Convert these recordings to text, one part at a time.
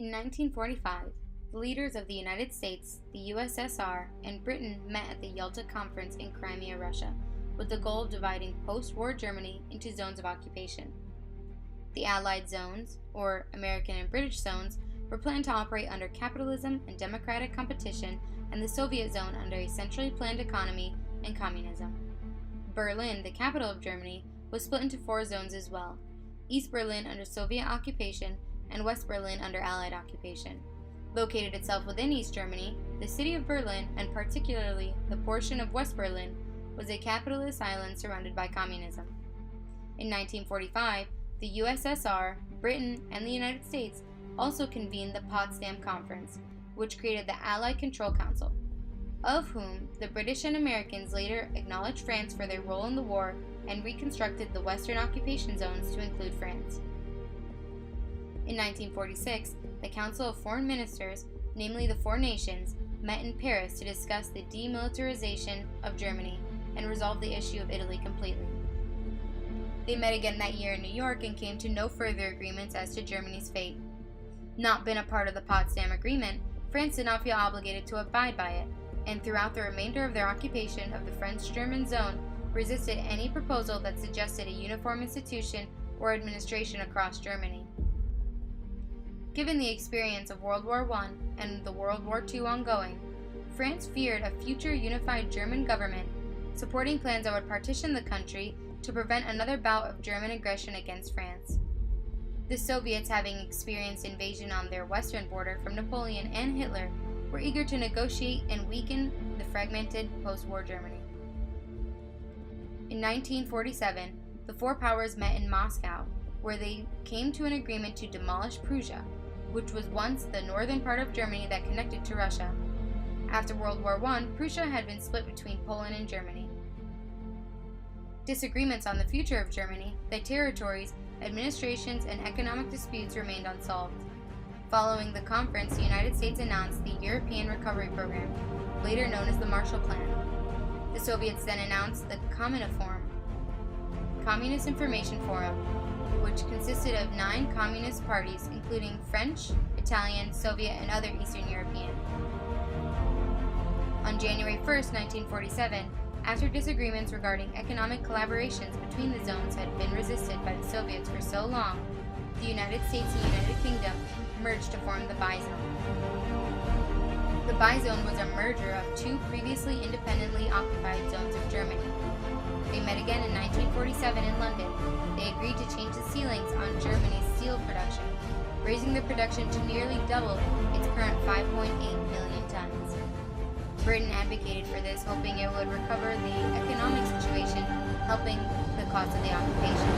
In 1945, the leaders of the United States, the USSR, and Britain met at the Yalta Conference in Crimea, Russia, with the goal of dividing post-war Germany into zones of occupation. The Allied zones, or American and British zones, were planned to operate under capitalism and democratic competition, and the Soviet zone under a centrally planned economy and communism. Berlin, the capital of Germany, was split into 4 zones as well: East Berlin under Soviet occupation and West Berlin under Allied occupation. Located itself within East Germany, the city of Berlin, and particularly the portion of West Berlin, was a capitalist island surrounded by communism. In 1945, the USSR, Britain, and the United States also convened the Potsdam Conference, which created the Allied Control Council, of whom the British and Americans later acknowledged France for their role in the war and reconstructed the Western occupation zones to include France. In 1946, the Council of Foreign Ministers, namely the Four Nations, met in Paris to discuss the demilitarization of Germany and resolve the issue of Italy completely. They met again that year in New York and came to no further agreements as to Germany's fate. Not been a part of the Potsdam Agreement, France did not feel obligated to abide by it, and throughout the remainder of their occupation of the French-German zone, resisted any proposal that suggested a uniform institution or administration across Germany. Given the experience of World War I and the World War II ongoing, France feared a future unified German government, supporting plans that would partition the country to prevent another bout of German aggression against France. The Soviets, having experienced invasion on their western border from Napoleon and Hitler, were eager to negotiate and weaken the fragmented post-war Germany. In 1947, the 4 powers met in Moscow, where they came to an agreement to demolish Prussia, which was once the northern part of Germany that connected to Russia. After World War I, Prussia had been split between Poland and Germany. Disagreements on the future of Germany, the territories, administrations, and economic disputes remained unsolved. Following the conference, the United States announced the European Recovery Program, later known as the Marshall Plan. The Soviets then announced the Communiform, Communist Information Forum, which consisted of 9 communist parties, including French, Italian, Soviet, and other Eastern European. On January 1, 1947, after disagreements regarding economic collaborations between the zones had been resisted by the Soviets for so long, the United States and United Kingdom merged to form the Bizone. The Bizone was a merger of 2 previously independently occupied zones of Germany. They met again in 1947 in London. They agreed to change the ceilings on Germany's steel production, raising the production to nearly double its current 5.8 million tons. Britain advocated for this, hoping it would recover the economic situation, helping the cost of the occupation.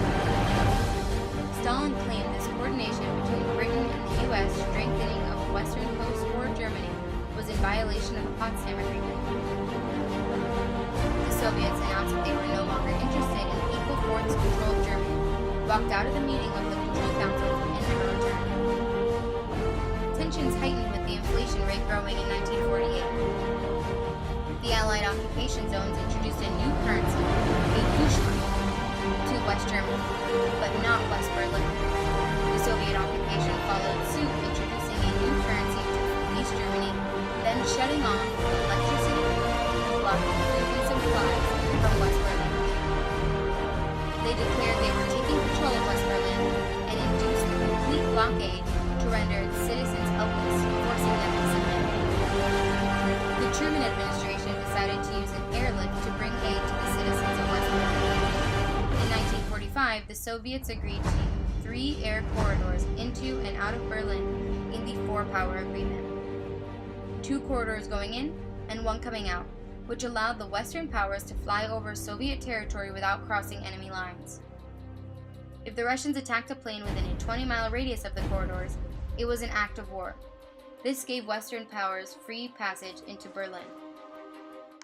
Stalin claimed this coordination between Britain and the U.S. strengthening of Western post-war Germany was in violation of the Potsdam Agreement. The Soviets announced that they were no longer interested in equal force control of Germany, walked out of the meeting of the Control Council, and never returned. Tensions heightened with the inflation rate growing in 1948. The Allied occupation zones introduced a new currency, a Duschmark, to West Germany, but not West Berlin. The Soviet occupation followed suit, introducing a new currency to East Germany, then shutting off electricity, blocking food and supplies from West Berlin. They declared they were taking control of West Berlin and induced a complete blockade to render its citizens helpless, forcing them to submit. The Truman administration decided to use an airlift to bring aid to the citizens of West Berlin. In 1945, the Soviets agreed to 3 air corridors into and out of Berlin in the 4-power agreement. 2 corridors going in and 1 coming out, which allowed the Western powers to fly over Soviet territory without crossing enemy lines. If the Russians attacked a plane within a 20-mile radius of the corridors, it was an act of war. This gave Western powers free passage into Berlin.